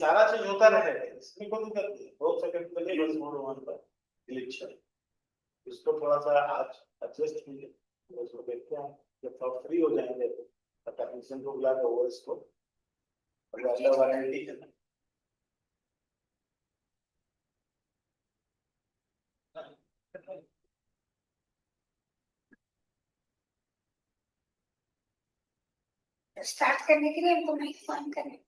सारा चीज होता रहेगा, इसमें कोई दिक्कत नहीं, हो सके तो चलिए बस मोड वन पर क्लिक करें। इसको थोड़ा सा आज एडजस्ट कीजिए, तो उसको देखते हैं। जब थोड़ा फ्री हो जाएंगे तो टेक्नीशियन को बुला के वो इसको, और अंडर वारंटी है ना। स्टार्ट करने के लिए हमको माइक ऑन करना है।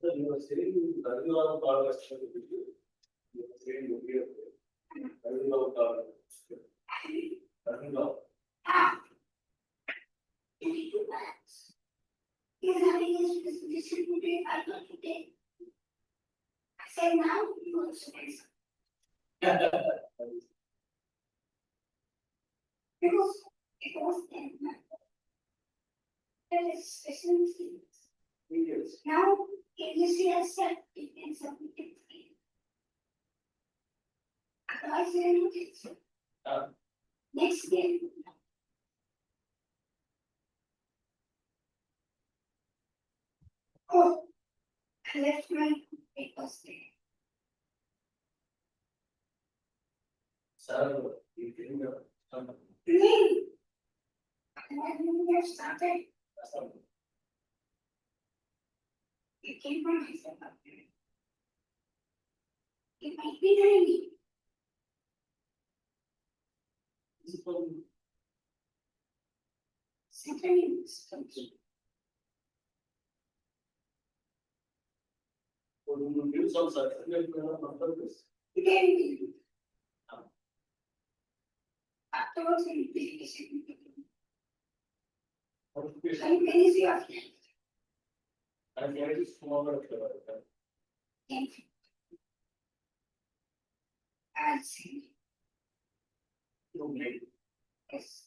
So you were saying that you are part of the you were saying you are He's having his presentation today, I thought today. I said now, you also raise. Because it was then. That is special things. Now, if you see a set, it can submit it. Otherwise, you don't get it. Next day. Oh, I left my papers there. So, you think of some. Me. And I didn't get started. It came from myself up there. It might be tiny. Sometimes. Would you give some certificate on purpose? Again, afterwards, you can see your friend. I'm very small. Thank you. I see. Yes.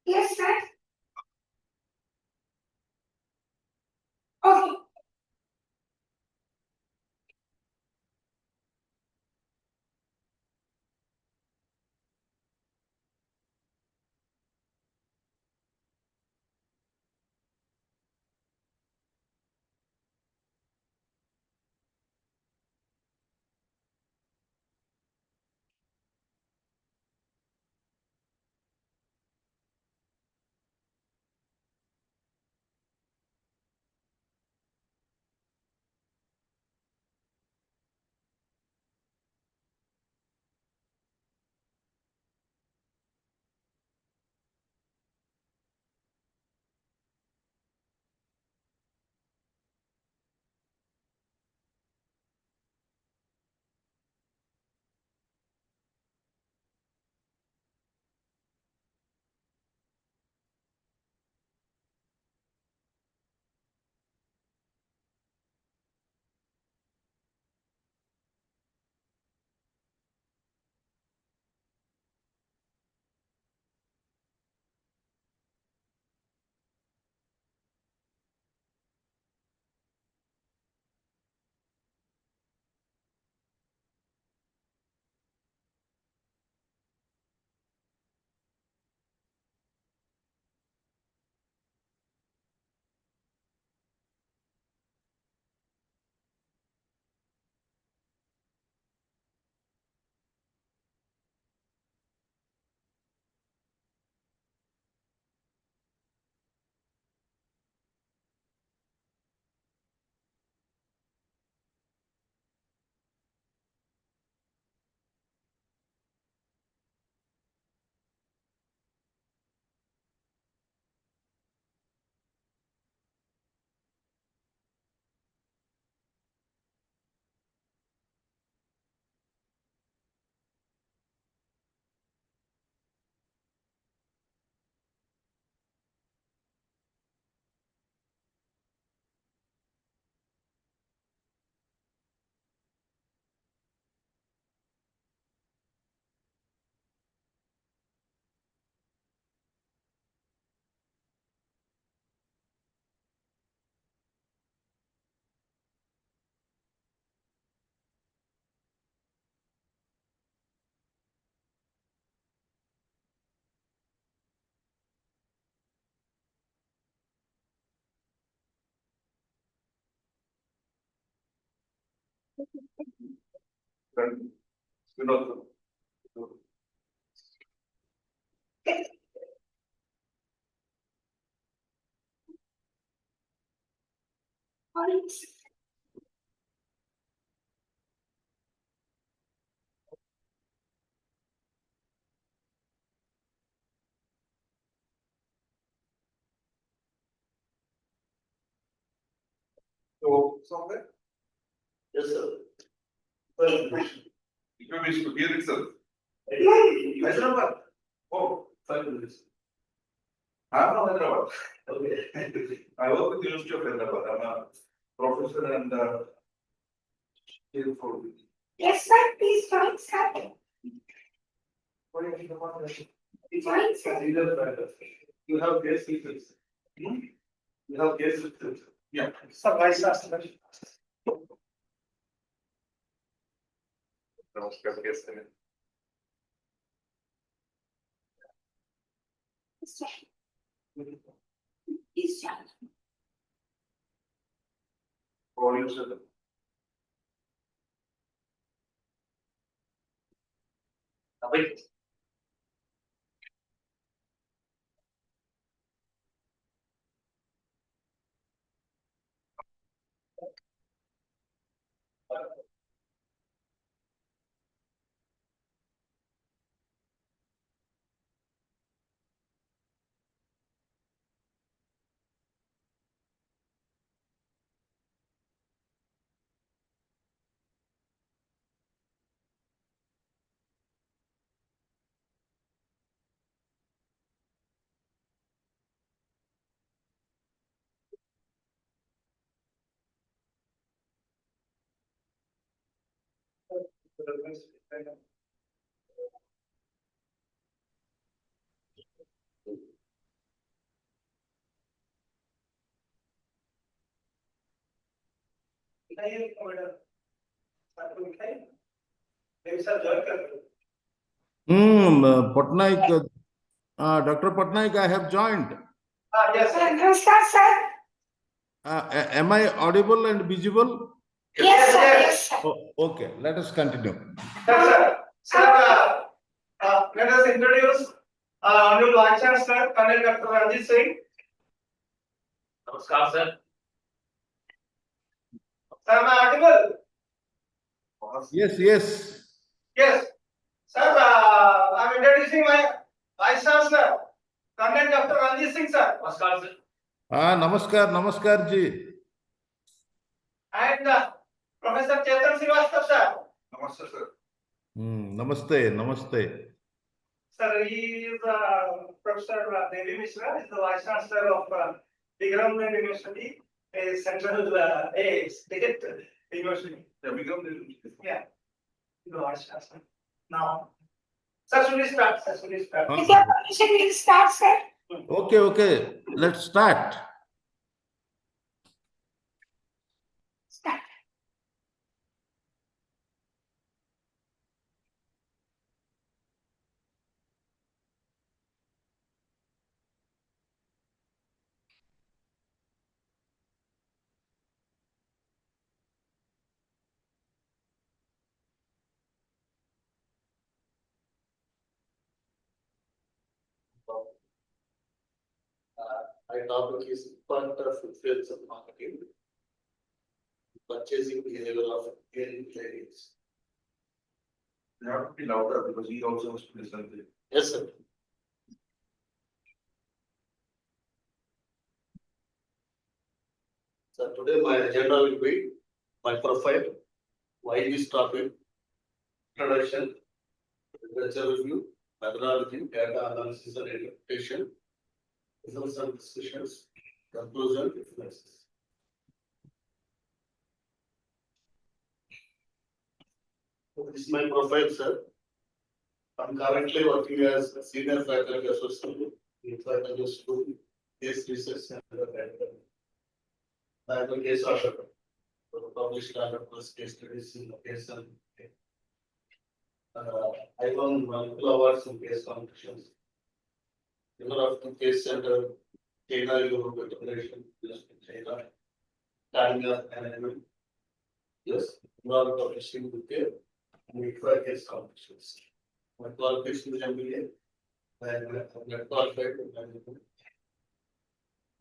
Yes, sir. Okay. Vinod. points. So, somewhere, Yes, sir. you wish to hear itself. Hyderabad. Oh, 5 minutes. I'm not Hyderabad. Okay. I work with the University of Hyderabad. I'm a professor and here for. Yes, sir, please join, sir. Join, sir. You have guest systems. You have guest systems. Yeah. Sir, Vice Chancellor. Namaskar, yes, I mean. Please join. Please join. For you, sir. Wait. Patnaik, Dr. Patnaik, I have joined. Yes, Sir, namaskar, sir. Am I audible and visible? Yes, sir, yes, sir. Oh, okay, let us continue. Yes, sir. Sir, let us introduce Honorable Vice Chancellor, Colonel Dr. Ranjit Singh. Namaskar, sir. Sir, am I audible? Yes, yes. Yes. Sir, I'm introducing my Vice Chancellor, Colonel Dr. Ranjit Singh, sir. Namaskar, sir. Namaskar ji. And Professor Chetan Srivastava, sir. Namaskar, sir. Namaste. Sir, he is Professor Devi Mishra, is the Vice Chancellor of Vikram University, a central, a state university. Yeah, we come there. Yeah. The Vice Chancellor. Now, sir, should we start? Sir, should we start? With your permission, we'll start, sir. Okay, let's start. Start. My topic is impact of influence of marketing, purchasing behavior of Indian ladies. You have to be louder because he also has to listen to it. Yes, sir. So today my agenda will be my profile, why this topic, introduction, literature review, methodology, data analysis and interpretation, results and discussions, conclusion, differences. So this is my profile, sir. I'm currently working as a senior faculty associate in faculty school, case research center. I have a case author. Published 100+ case studies in location. I won multiple awards in case competitions. Member of the case center, China Europe Federation, China, China Management. Yes, not publishing the case and case competitions. My qualification is MBA. I am qualified in management.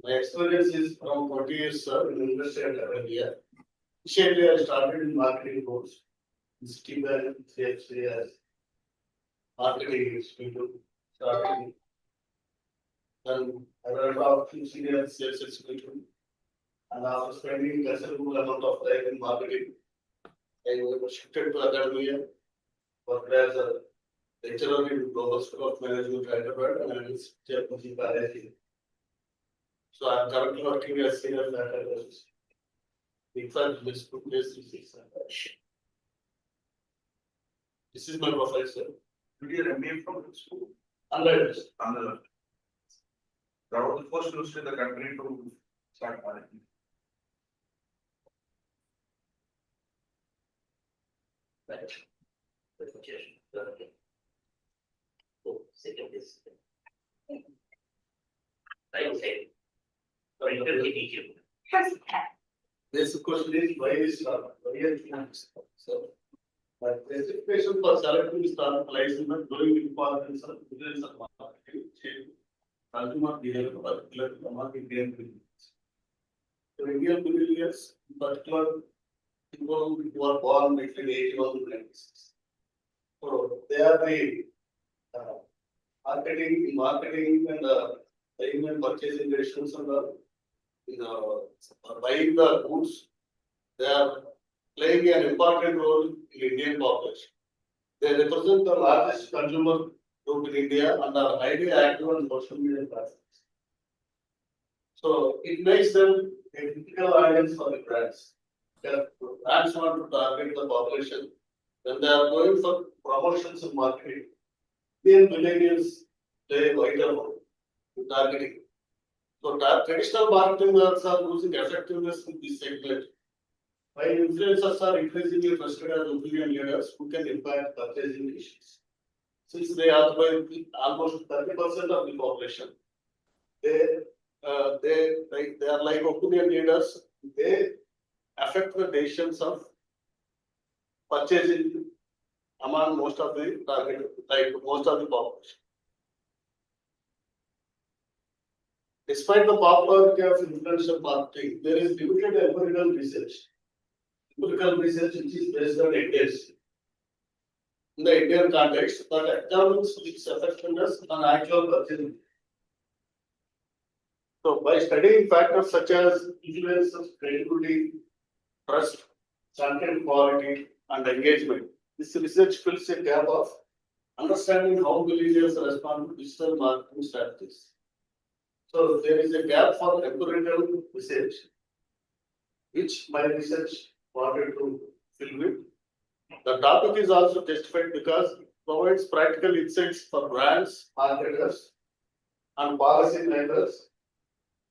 My experience is around 40 years, sir, in industry and India. Initially, I started in marketing roles. In Citibank, CFC as marketing executive, starting. Then I ran off to senior sales executive. And after spending considerable amount of time in marketing, I was shifted to academia, worked as a lecturer in Global School of Management, Hyderabad, and I was Chairperson College. So I'm currently working as senior faculty. In fact, this place is this is my profile, sir. Did you MBA from the school? Unlike Andhra. That was the first university in the country to start managing. right. Okay. Oh, second is. I say. This question is why is why is so. My specification for selecting star lies in the growing importance of business and marketing change. Consumer behavior, particular among Indian millions. So Indian millions, in particular, people who are born between 81 and 96. So they are the marketing and payment purchasing decisions and buying the goods. They are playing an important role in Indian population. They represent the largest consumer group in India and are highly active on social media platforms. So it makes them a typical audience for the brands. Brands want to target the population when they are going for promotions and marketing. Indian millennials play a vital role in targeting. So traditional marketing methods are losing effectiveness in this segment. While influencers are increasingly trusted as opinion leaders who can impact purchasing decisions. Since they occupy almost 30% of the population, they are like opinion leaders. They affect the decisions of purchasing among most of the target, like most of the population. Despite the popularity of influencer marketing, there is limited empirical research. Empirical research which is based on evidence. In the Indian context, that examines its effectiveness on actual purchasing. So, by studying factors such as influence of credibility, trust, content quality, and engagement, this research fills a gap of understanding how millennials respond to digital marketing strategies. So, there is a gap for empirical research, which my research wanted to fill with. The topic is also justified because it provides practical insights for brands, marketers, and policy makers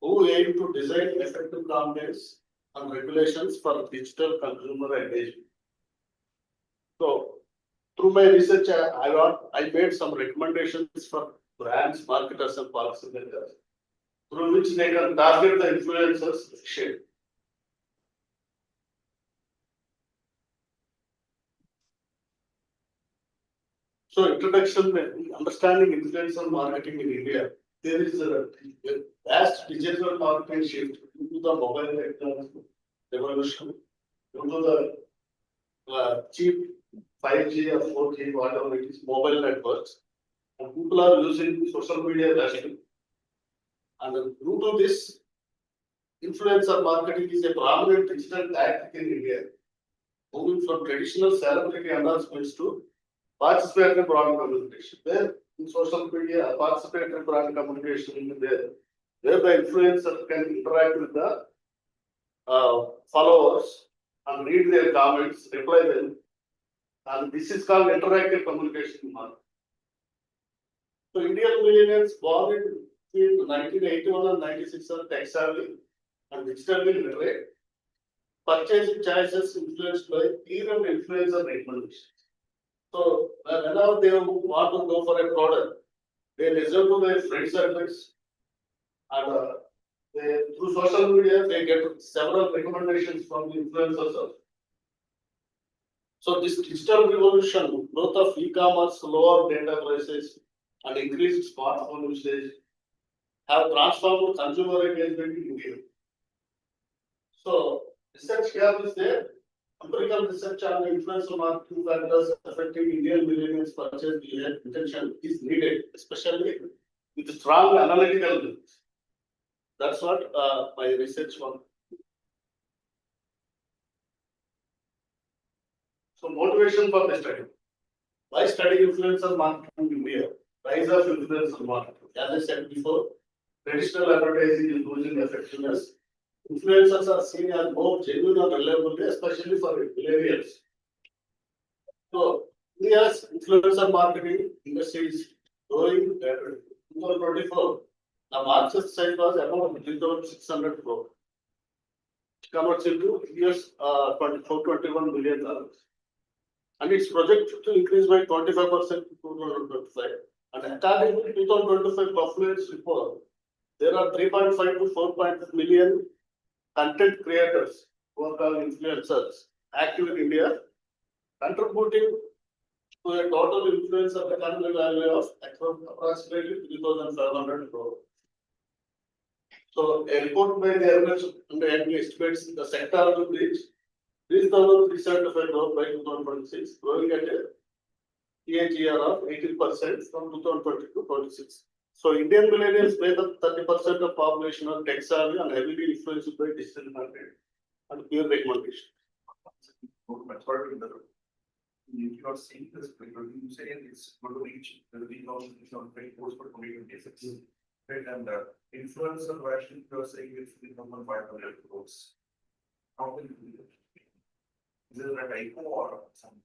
who aim to design effective campaigns and regulations for digital consumer engagement. So, through my research, I made some recommendations for brands, marketers, and policy makers, through which they can target the influencers efficiently. So, introduction, understanding influencer marketing in India. There is a vast digital marketing shift due to the mobile technology revolution, due to the cheap 5G or 4G, whatever it is, mobile networks, and people are using social media massively. And due to this, influencer marketing is a prominent digital tactic in India, moving from traditional celebrity announcements to participatory brand communication. Where in social media, participatory brand communication is there, where the influencer can interact with the followers and read their comments, reply them, and this is called interactive communication marketing. So Indian millennials born in 1981 and 96 are tech savvy and digitally literate. Purchasing choices influenced by peer and influencer recommendations. So whenever they want to go for a product, they listen to their friends' advice, and through social media they get several recommendations from the influencers also. So this digital revolution, growth of e-commerce, lower data prices, and increased smartphone usage have transformed consumer engagement in India. So research here is there. Empirical research on the influence of marketing factors affecting Indian millennials' purchase behavior intention is needed, especially with strong analytical links. That's what my research was. So motivation for the study. Why study influencer marketing in India? Rise of influencer marketing. As I said before, traditional advertising is losing effectiveness. Influencers are seen as more genuine and reliable, especially for millennials. So, India's influencer marketing industry is growing rapidly. 2024, the market size was about 3,600 crore. It converts into US $24-21 billion. And it's projected to increase by 25% in 2025. And according to 2025 Confluence report, there are 3.5 to 4.5 million content creators who are called influencers active in India, contributing to a total influence of economic value of approximately 3,500 crore. So a report by the Ernst & Young estimates the sector to reach 3,375 crore by 2026, growing at a CAGR of 18% from 2020 to 26. So Indian millennials make up 30% of population of tech savvy and heavily influenced by digital marketing and peer recommendation. If you are seeing this, because you say it's going to reach the 3,000 crores for 2026. Right, and influencer version, you are saying it's 3,500 crores. How will you do it? Is it a typo or something?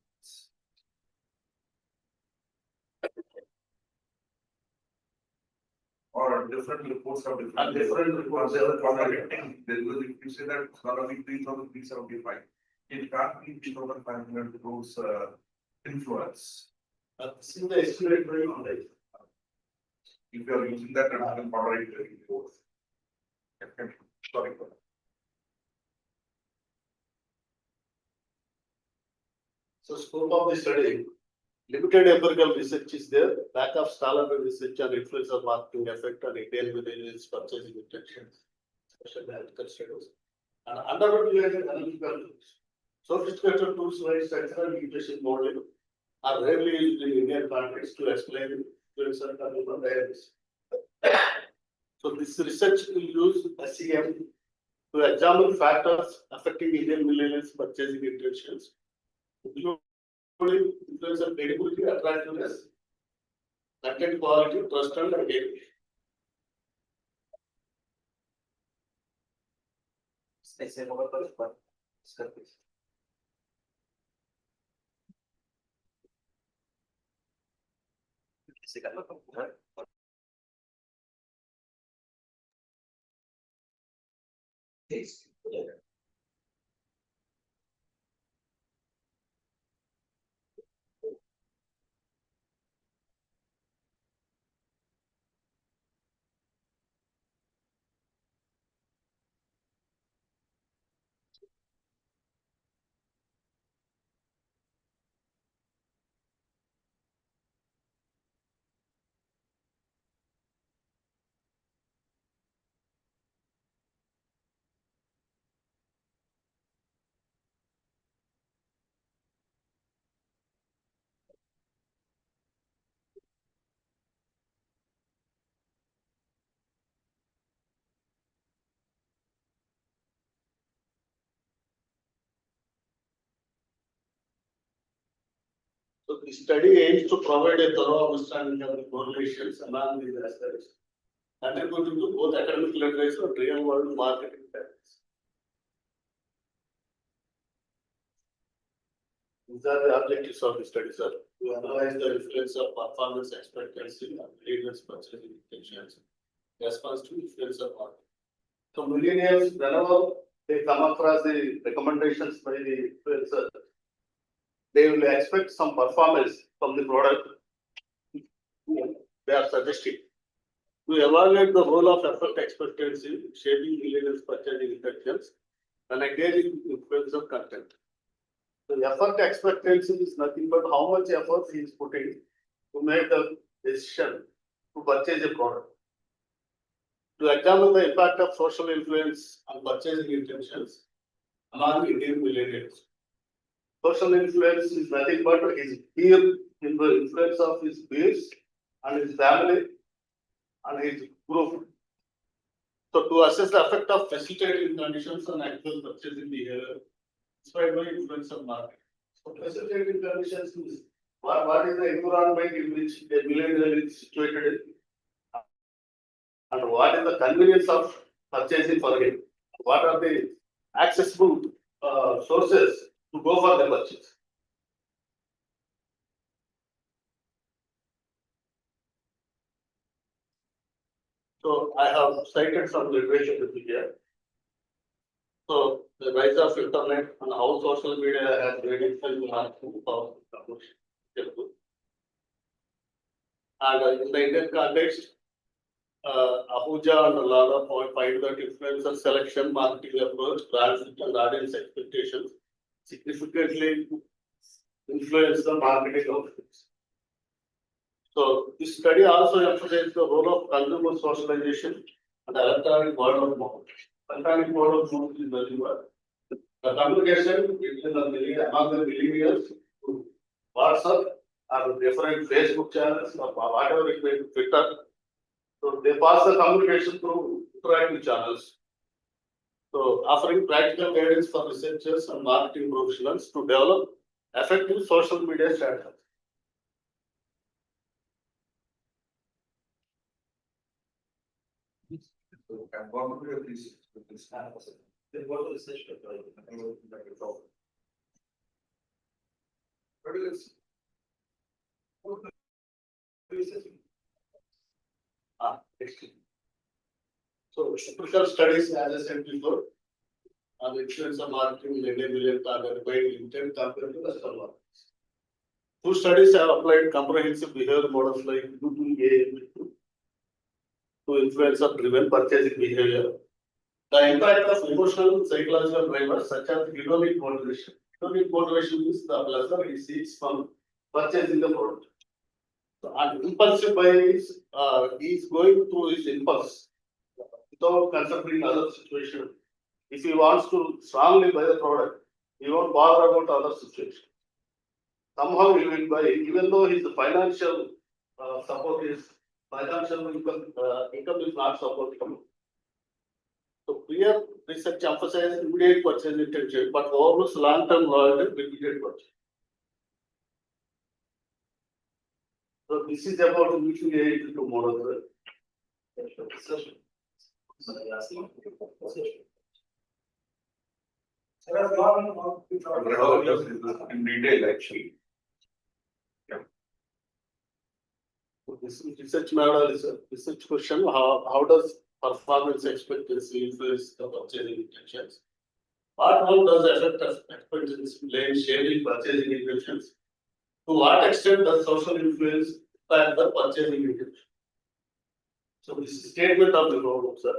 Or different reports have different. And different reports are are contradicting. If you say that it's gonna be 3,375, it can't be 3,500 crores influence. This is the estimate very on it. If you are using that, it will moderate the report. Okay, sorry for that. So scope of the study, limited empirical research is there, lack of scholarly research on influencer marketing effect on Indian millennials purchasing intentions, especially healthcare studies, and underutilized analytical tools. Sophisticated tools like structural integration modeling are rarely used in Indian context to explain influencer consumer behaviors. So this research will use SEM to examine factors affecting Indian millennials purchasing intentions, including influencer credibility, attractiveness, content quality, trust and engagement. ऐसे होगा तो इस पर इसका कैसे करना पड़ता है So the study aims to provide a thorough understanding of the correlations among these aspects, contributing to both academic literature and real world marketing practice. These are the objectives of the study, sir. To analyze the influence of performance expectancy and millennials purchasing intentions, response to influencer marketing. So millennials, whenever they come across the recommendations by the influencer, they will expect some performance from the product they are suggesting. To evaluate the role of effort expectancy, shaping millennials purchasing intentions, and engaging influencer content. The effort expectancy is nothing but how much effort he is putting to make the decision to purchase a product. to examine the impact of social influence on purchasing intentions among Indian millennials. Social influence is nothing but his peer, in the influence of his peers and his family and his group. So to assess the effect of facilitating conditions on actual purchasing behavior, inspired by influence of market. So facilitating conditions is what is the environment in which a millennial is situated and what is the convenience of purchasing for him? What are the accessible sources to go for the purchase? So I have cited some literature with you here. So the rise of internet and how social media has made itself harmful for commercial. And in the Indian context, Ahuja and Lala find that influencer selection, marketing approach, brand fit and audience expectations significantly influence the marketing outcomes. So this study also emphasizes the role of consumer socialization and electronic word of mouth. Electronic word of mouth is very well. The communication between among the millennials through WhatsApp or different Facebook channels or whatever it may be, Twitter. So they pass the communication through interactive channels. So offering practical guidance for researchers and marketing professionals to develop effective social media strategies. So I'm going to do this with this. Then what was the session? What is So typical studies, as I said before, on the influence of marketing in Indian million target by intent compared to Western markets. Two studies have applied comprehensive behavior models like UPA to influence of driven purchasing behavior. The impact of emotional psychological drivers such as hedonic motivation. Hedonic motivation is the pleasure he seeks from purchasing the product. So, and impulsive buying is he is going through his impulse without considering other situation. If he wants to strongly buy the product, he won't bother about other situation. Somehow he will buy, even though his financial support is financial income is not supporting. So here research emphasizes immediate purchase intention, but overlooks long-term loyalty, repeated purchase. So this is about mutual aid to model. There are a lot of people in detail actually. This research model is a research question. How does performance expectancy influence the purchasing intentions? What role does affect expectancy play in shaping purchasing intentions? To what extent does social influence impact the purchasing intention? So this is statement of the role, sir.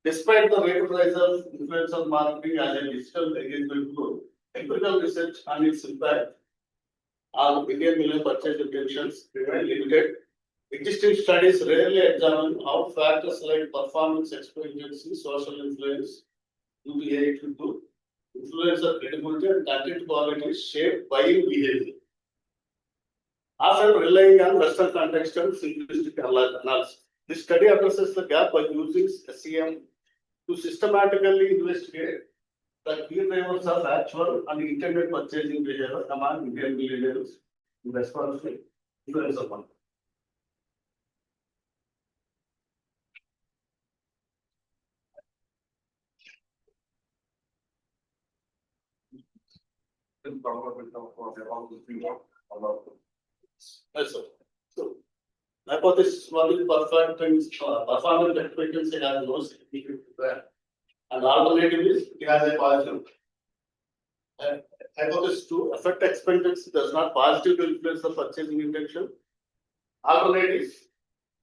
Despite the rate rise of influence of marketing as a digital engagement tool, empirical research on its impact on Indian million purchase intentions remain limited. Existing studies rarely examine how factors like performance expectancy, social influence, UBA to influencer credibility and content quality shape buying behavior. Often relying on Western context and simplistic analysis. This study addresses the gap by using SEM to systematically investigate the key drivers of actual and intended purchasing behavior among Indian millennials in response to influence of money. Yes, sir. So, hypothesis one is perfect and performance expectancy has no significant impact. And alternative is it has a positive. And hypothesis two, effect expectancy does not positively influence the purchasing intention. Alternative is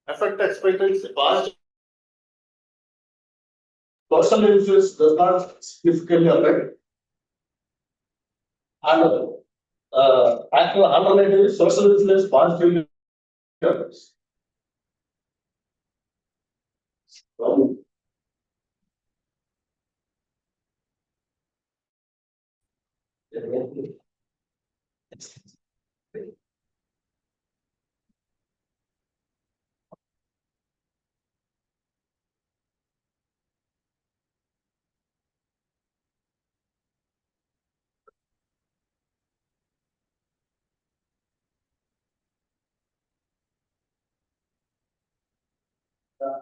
effect expectancy positive. Personal influence does not significantly affect. And actual alternative is social influence positively affects.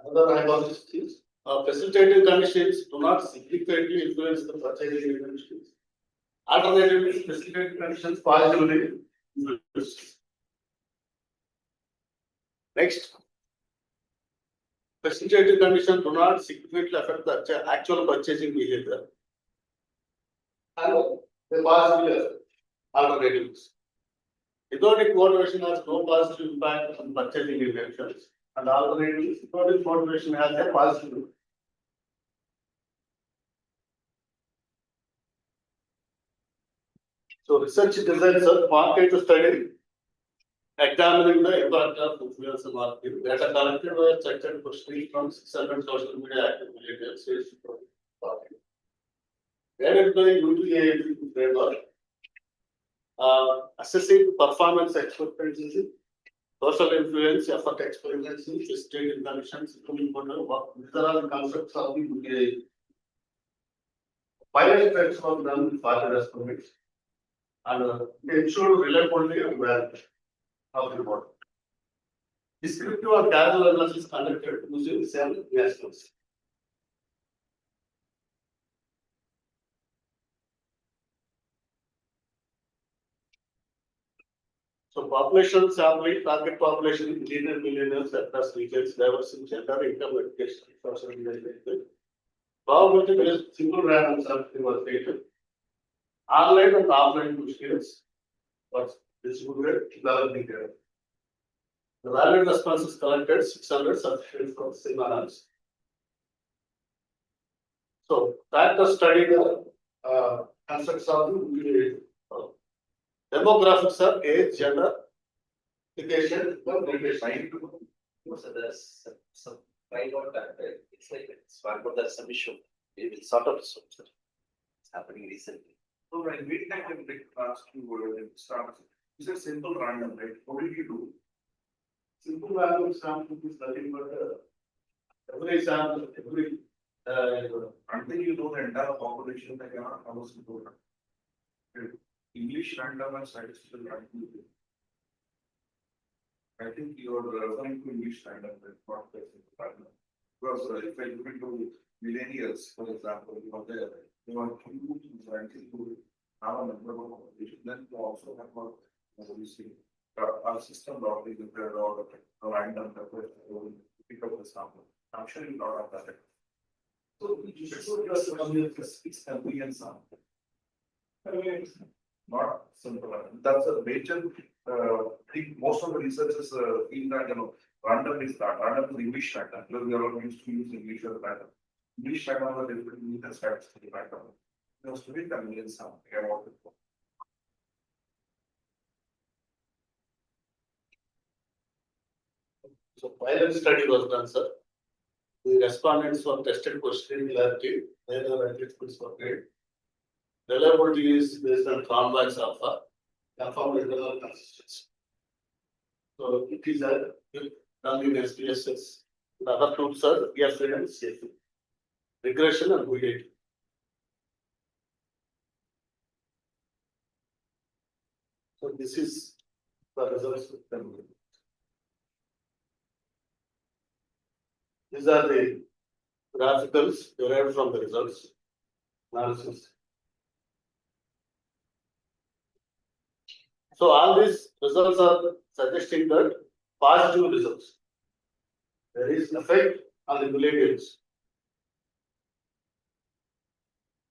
Other hypothesis is, facilitative conditions do not significantly influence the purchasing conditions. Alternatively, facilitative conditions positively influence. Next, facilitative conditions do not significantly affect the actual purchasing behavior. And they positively affect alternatives. Economic motivation has no positive impact on purchasing intentions, and alternatives, economic motivation has a positive impact. So research designs a market study examining the impact of influencer marketing. Data collected by checked questioning from 600 social media active millennials. Guided by UTAA framework, assessing performance expectancy, social influence, effort expectancy, facilitative conditions, including work. These are all the concepts of the UTAA. Pilot tests were done with 40 experiments. And ensure reliability and validity of the report. Descriptive or causal analysis conducted using same methods. So population sampling, target population, Indian millionaires across regions, diverse in gender, income, education, social engagement. Probability based single random sampling was taken. Online and offline questions was distributed developing. The valid responses collected 600 sufficient for same analysis. So factor study the concepts of the demographics are age, gender, education, Trying to, so there's some trying out that it's like it's one, but there's some issue. It will sort of it's happening recently. So when we can ask you start, it's a simple random, right? What did you do? simple random sample is nothing but every sample, every Until you know the entire population, they cannot have a simple random. English random and statistical random. I think you are referring to English random, not the simple random. Because if I look into millennials, for example, you know, they want to ranking to have a number of population, then you also have a, as we see, our system lottery is there or a random pick up the sample. I'm sure you not have that. So you should just it's convenience sample. Not simple. That's a major. I think most of the researchers feel that random is that random is English random because we are all used to use English as random. English random are different than statistical random. It was to be convenience sample. I want it. So pilot study was done, sir. The respondents were tested questioning clarity, whether analytics were great. Reliability is based on convex alpha, conformity or consistency. So it is a done in SPSS. The other tools are EFN and CFN. Regression and weighting. So this is the results. These are the graphicals derived from the results analysis. So all these results are suggesting that positive results. There is effect on the millennials.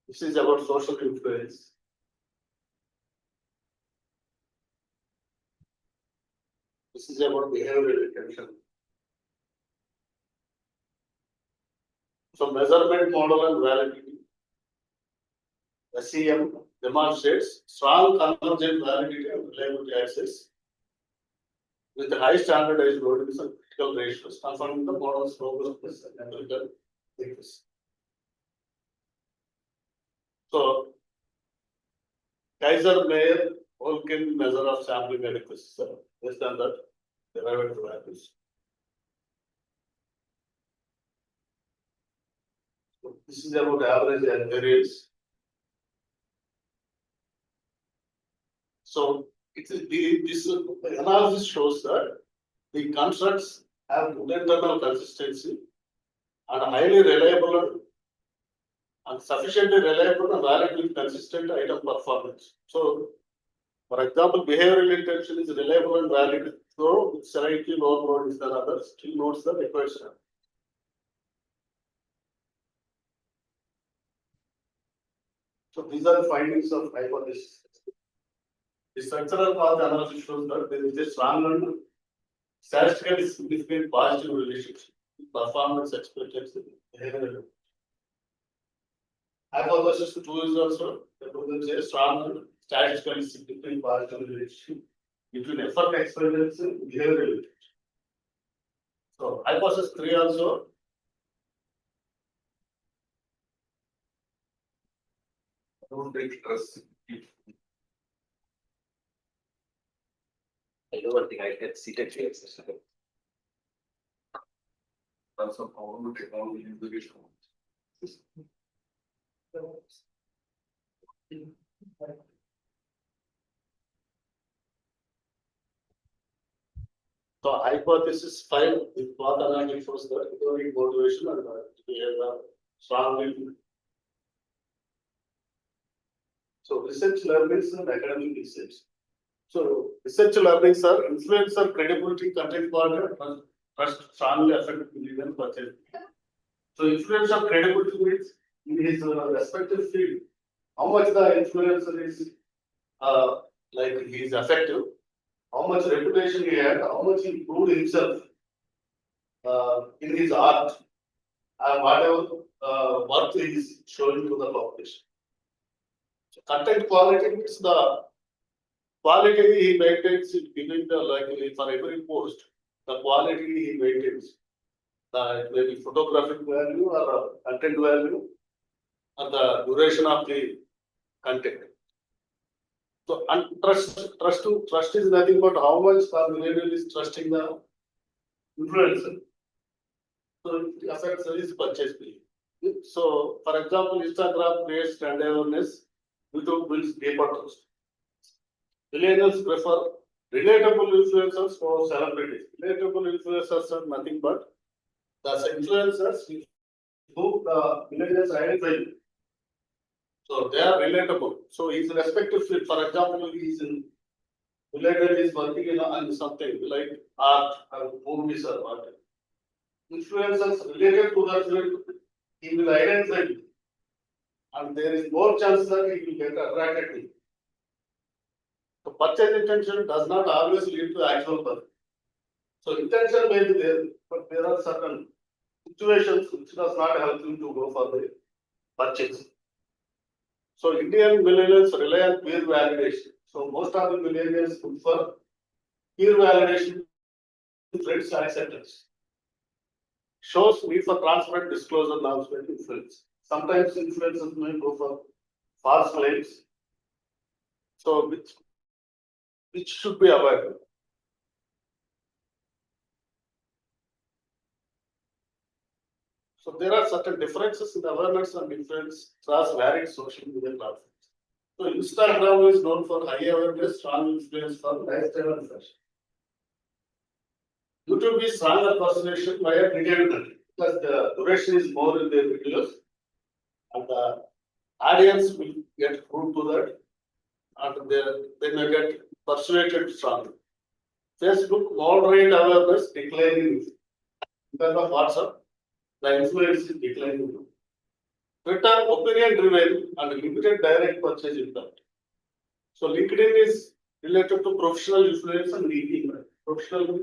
This is about social influence. This is about behavioral attention. So measurement model and validity. SEM demonstrates strong convergent validity and reliability access. with the high standardized loadings and critical ratios confirming the model's robustness and empirical accuracy. So, Kaiser Meyer Olkin measure of sampling adequacy, so based on that, derived values. So this is about average and variance. So it is this analysis shows that the constructs have good internal consistency and highly reliable and sufficiently reliable and validly consistent item performance. So, for example, behavioral intention is reliable and valid, so with slightly lower load is than others, still notes the required standard. So these are the findings of hypothesis. The structural cause analysis shows that there is a strong and statistically significant positive relationship with performance expectancy. Hypothesis 2 is also represents a strong and statistically significant positive relationship between effort experience and behavioral relationship. So hypothesis 3 also Don't take stress. I know one thing, I get seated here. That's a problem technology integration. so hypothesis 5 is path analysis shows that economic motivation and behavior strongly. So research learnings and academic research. So research learnings are influencer credibility, content quality, and trust strongly affect million purchase. So influencer credibility means in his respective field, how much the influencer is like he is effective, how much reputation he had, how much he proved himself in his art, and whatever work he is showing to the population. So content quality means the quality he maintains in giving the like for every post, the quality he maintains, maybe photographic value or content value, and the duration of the content. So and trust is nothing but how much the millennial is trusting the influencer. So it affects his purchase behavior. So for example, Instagram creates brand awareness, YouTube builds deeper trust. Millennials prefer relatable influencers for celebrities. Relatable influencers are nothing but the influencers who the millennials identify. So they are relatable. So his respective field, for example, he is in millennial is working in something like art or movies or whatever. Influencers related to that field, he will identify, and there is more chance that he will get attracted to. So purchase intention does not always lead to actual purchase. So intention may be there, but there are certain situations which does not help you to go for the purchase. So Indian millennials rely on peer validation. So most of the millennials prefer peer validation, friends acceptance. Shows need for transparent disclosure norms by influence. Sometimes influencers may go for false claims. So which should be avoided. So there are certain differences in awareness and influence across varied social media platforms. So Instagram is known for high awareness, strong influence for lifestyle and fashion. YouTube is stronger personalization by a detailed content because the duration is more in their videos, and the audience will get hooked to that, and they may get persuaded strongly. Facebook moderate awareness declining because of WhatsApp. The influence is declining. Twitter opinion driven and limited direct purchase impact. So LinkedIn is related to professional influence and leaking. Professional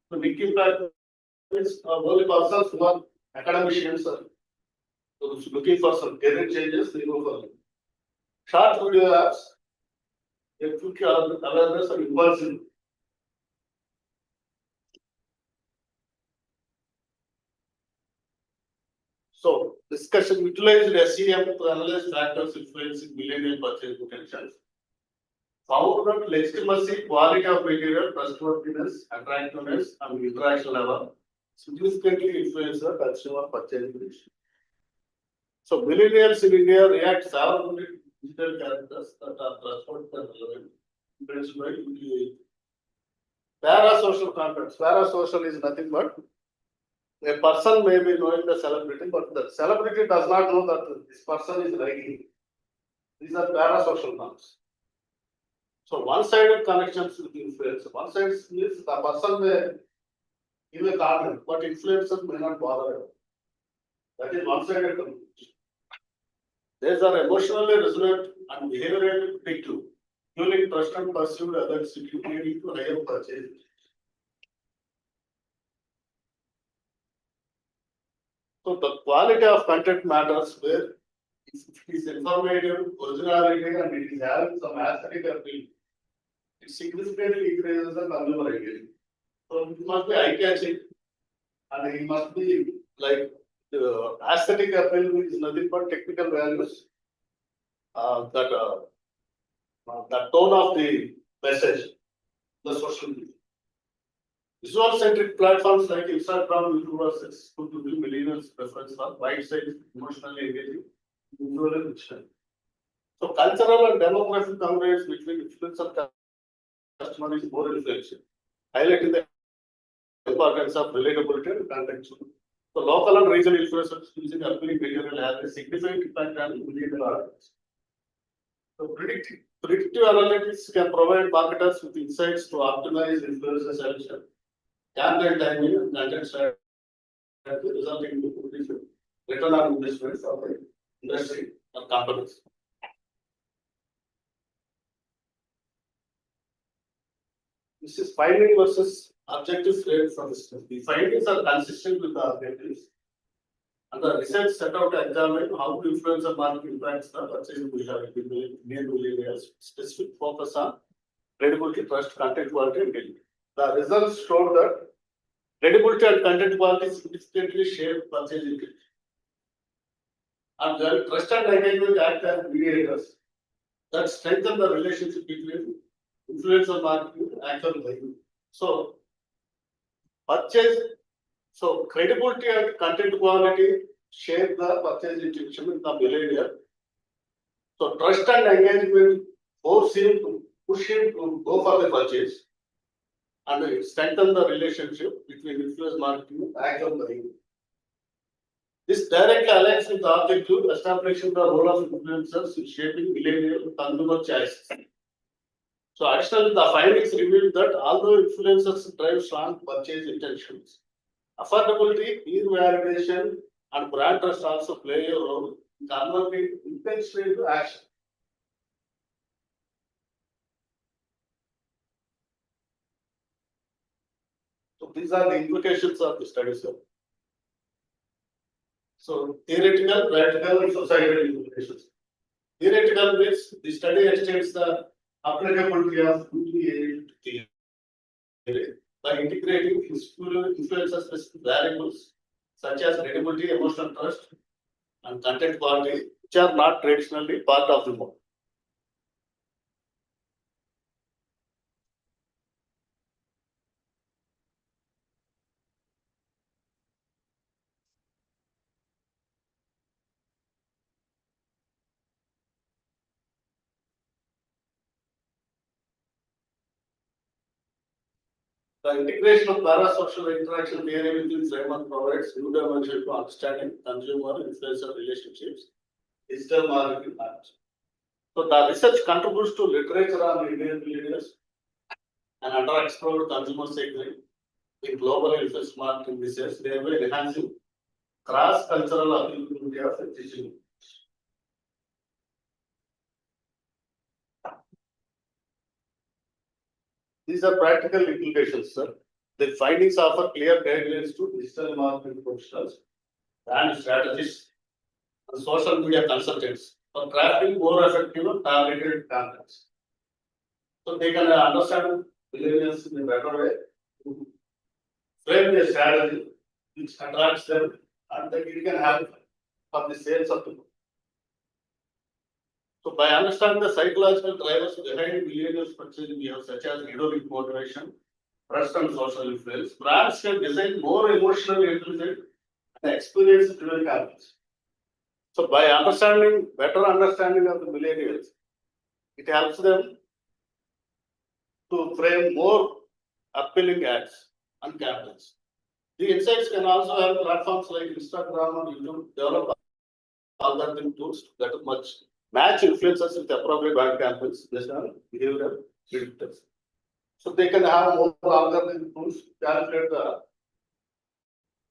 leaking is only persons who are academicians or looking for some career changes, they go for it. Short video apps, a quick awareness and impulsive. So discussion utilized SEM to analyze factors influencing millennial purchase potentials. Found that legitimacy, quality of material, trustworthiness, attractiveness, and interaction level significantly influence the consumer purchasing decision. So millennials in India react favorably to digital characters that are trustworthy and relevant. Influenced by UTI. Parasocial context. Parasocial is nothing but a person may be knowing the celebrity, but the celebrity does not know that this person is liking. These are parasocial terms. So one-sided connections with influence. One side means the person may give a comment, but influencers may not bother. That is one-sided communication. These are emotionally resonant and behaviorally predictive, fueling trust and perceived others leading to higher purchase. So the quality of content matters where if it is informative, originality, and it is having some aesthetic appeal, it significantly increases the consumer engagement. So it must be eye-catching, and it must be like the aesthetic appeal is nothing but technical values. The tone of the message, the social media. Visual-centric platforms like Instagram, YouTube, could be millennials' preference for bite-sized, emotionally engaging, visual and digital. So cultural and demographic congruence between influencer and customer is more influential, highlighting the importance of relatability and contextual. So local and regional influencers using appealing material has a significant impact on millennial audience. So predictive analytics can provide marketers with insights to optimize influencer selection, campaign timing, and content strategy, resulting in return on investment for the industry and companies. This is finding versus objective frame from the study. The findings are consistent with the objectives. And the research set out to examine how influencer marketing impacts the purchasing behavior in main areas, specific focus on credibility, trust, content quality, and engagement. The results showed that credibility and content quality significantly shape purchase intent. And then trust and engagement act as mediators that strengthen the relationship between influencer marketing and actual buying. So, purchase, so credibility and content quality shape the purchase intention in the millennial. So, trust and engagement force him to push him to go for the purchase and strengthen the relationship between influence marketing and actual buying. This directly aligns with the objective establishing the role of influencers in shaping millennial consumer choices. So additionally, the findings revealed that although influencers drive strong purchase intentions, affordability, peer validation, and brand trust also play a role in converting intention into action. So these are the implications of the study, sir. So theoretical, practical, and societal implications. Theoretical means the study extends the applicability of UTI theory by integrating influencer specific variables such as credibility, emotional trust, and content quality, which are not traditionally part of the model. The integration of parasocial interaction theory within framework provides new dimension to understanding consumer influencer relationships, digital marketing apps. So the research contributes to literature on Indian leaders and underexplored consumer segment in global influence marketing research, thereby enhancing cross-cultural applicability of existing. These are practical implications, sir. The findings offer clear guidelines to digital marketing professionals, brand strategists, and social media consultants for crafting more effective and targeted campaigns. So they can understand millennials in a better way, frame their strategy, which attracts them, and that it can have for the sales of the book. So by understanding the psychological drivers behind millennials purchasing behavior such as hedonic motivation, trust and social influence, brands can design more emotionally intelligent and experience-driven campaigns. So by better understanding of the millennials, it helps them to frame more appealing ads and campaigns. The insights can also help platforms like Instagram and YouTube develop algorithm tools that match influencers with appropriate brand campaigns based on behavioral predictors. So they can have more algorithm tools to calculate the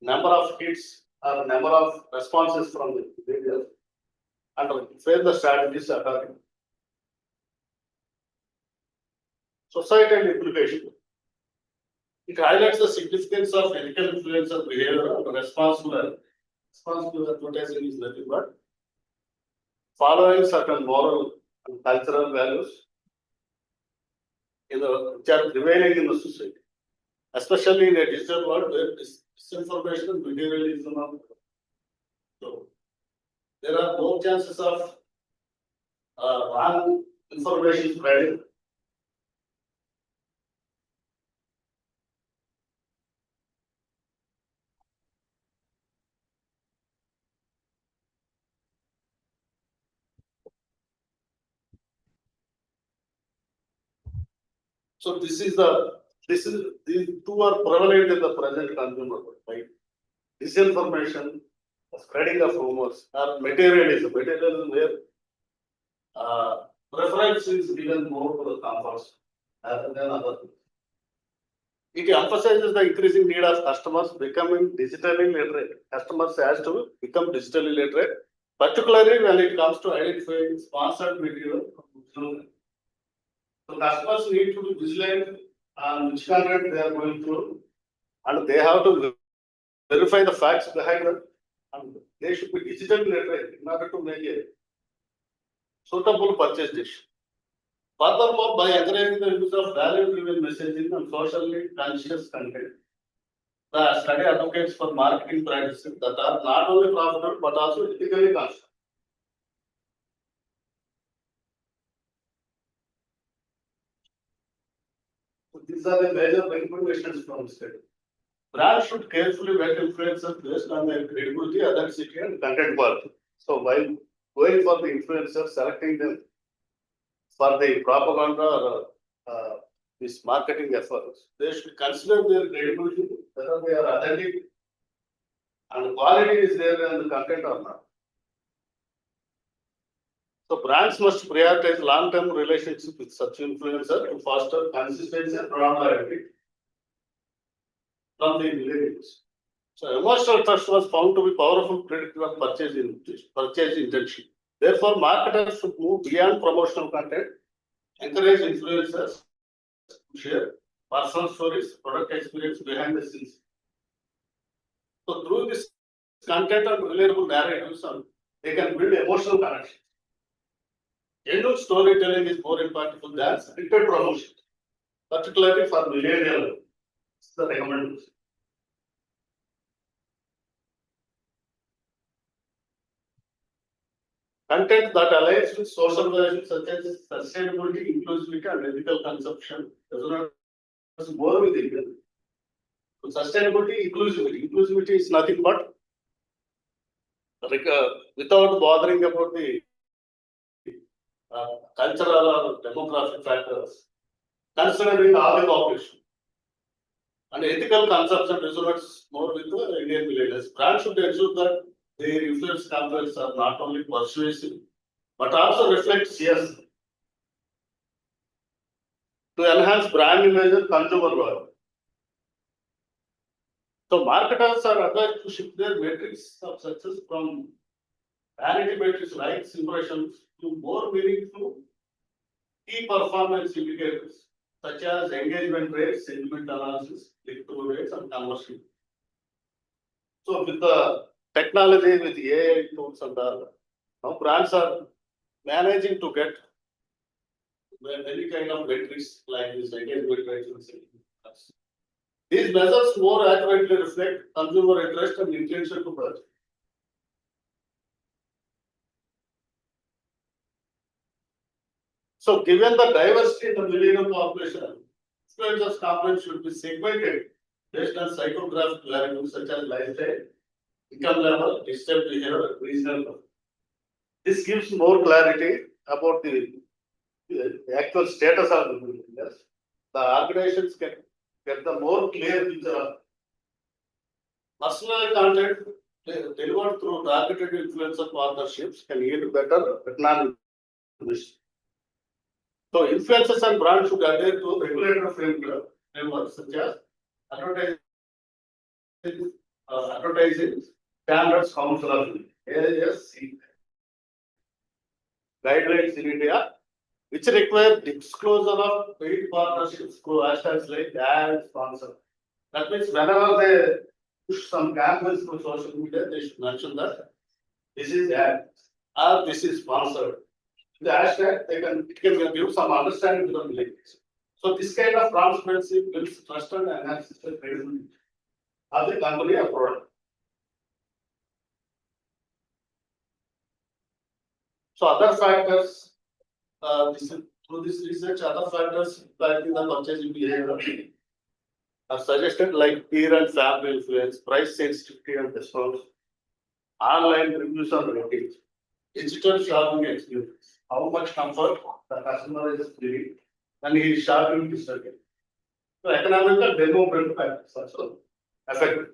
number of hits or number of responses from the behavior and frame the strategies accordingly. Societal implication. It highlights the significance of ethical influencer behavior and responsible advertising is nothing but following certain moral and cultural values which are prevailing in the society, especially in a digital world where disinformation and materialism are. So there are more chances of wrong information spreading. So these two are prevalent in the present consumer world, right? Disinformation, spreading of rumors, or materialism where preference is given more to the comforts rather than other things. It emphasizes the increasing need of customers becoming digitally literate. Customers has to become digitally literate, particularly when it comes to identifying sponsored material. So customers need to be vigilant on which content they are going through, and they have to verify the facts behind it, and they should be digitally literate in order to make a suitable purchase decision. Furthermore, by encouraging the use of value-driven messaging and socially conscious content, the study advocates for marketing practices that are not only profitable but also ethically conscious. So these are the major recommendations from the study. Brands should carefully vet influencers based on their credibility, authenticity, and content quality. So while going for the influencers, selecting them for the propaganda or this marketing efforts, they should consider their credibility, whether they are authentic and quality is there in the content or not. So brands must prioritize long-term relationships with such influencers to foster consistency and brand loyalty from the millennials. So emotional trust was found to be powerful predictor of purchase intention. Therefore, marketers should move beyond promotional content, encourage influencers to share personal stories, product experience behind the scenes. So through this content and reliable narratives, they can build emotional connection. Genuine storytelling is more impactful than scripted promotion, particularly for millennial. It's the recommendation. Content that aligns with social values such as sustainability, inclusivity, and ethical consumption resonates more with India. So sustainability, inclusivity is nothing but without bothering about the cultural or demographic factors, considering all the population. And ethical consumption resonates more with the Indian millennials. Brands should ensure that their influence campaigns are not only persuasive, but also reflect CS to enhance brand image and consumer loyalty. So marketers are advised to shift their metrics of success from vanity metrics likes impressions to more meaningful key performance indicators such as engagement rates, sentiment analysis, click-through rates, and conversion. So with the technology, with AI tools and all, now brands are managing to get any kind of metrics like this engagement rates and sentiment analysis. These measures more accurately reflect consumer interest and intention to purchase. So given the diversity in the millennium population, influencers components should be segmented based on psychographic variables such as lifestyle, income level, digital behavior, regional level. This gives more clarity about the actual status of the millennials. The organizations can get the more clear picture of personal content delivered through targeted influencer partnerships can yield better economic reach. So influencers and brands should adhere to regulatory frameworks such as advertising, advertising standards council of ASC guidelines in India, which require disclosure of paid partnerships through hashtags like ad sponsor. That means whenever they push some campaigns through social media, they should mention that this is ad or this is sponsored. The hashtag, it can give some understanding to the millennials. So this kind of transparency builds trust and enhances the credibility of the company or product. So other factors, through this research, other factors impacting the purchasing behavior are suggested like peer and family influence, price sensitivity and discounts, online reviews and ratings, digital shopping experience, how much comfort the customer is feeling when he is shopping digitally. So economic and demographic factors also affect.